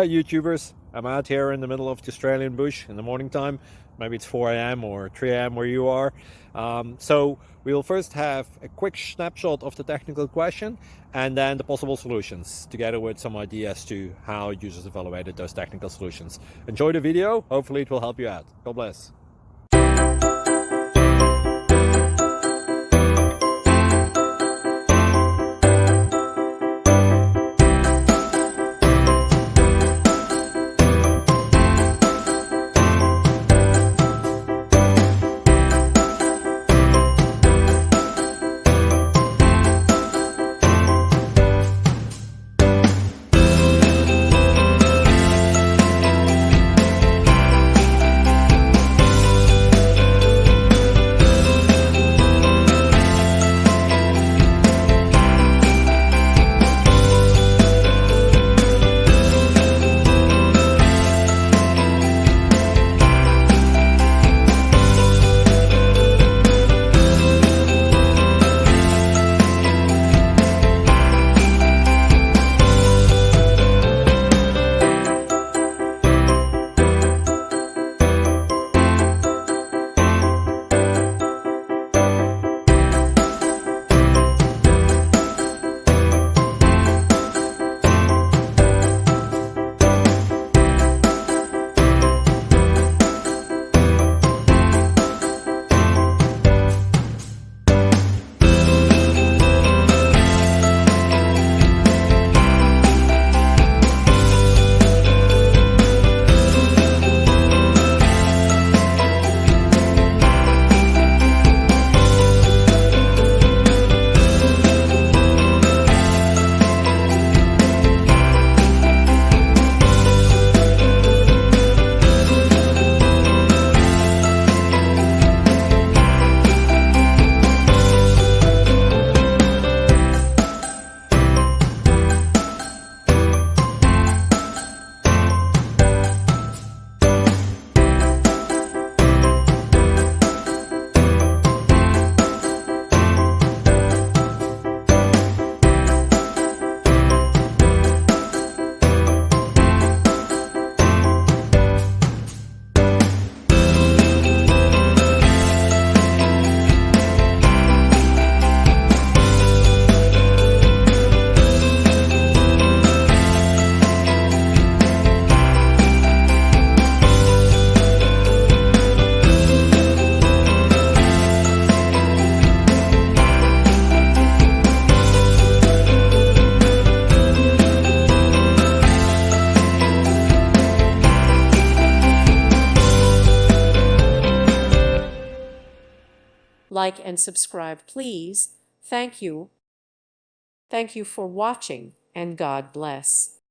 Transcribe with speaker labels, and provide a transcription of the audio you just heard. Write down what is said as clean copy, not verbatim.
Speaker 1: YouTubers. I'm out here in the middle of the Australian bush in the morning time. Maybe it's 4 a.m. or 3 a.m. where you are. So we'll first have a quick snapshot of the technical question and then the possible solutions, together with some ideas to how users evaluated those technical solutions. Enjoy the video. Hopefully it will help you out. God bless.
Speaker 2: Like and subscribe, please. Thank you. Thank you for watching, and God bless.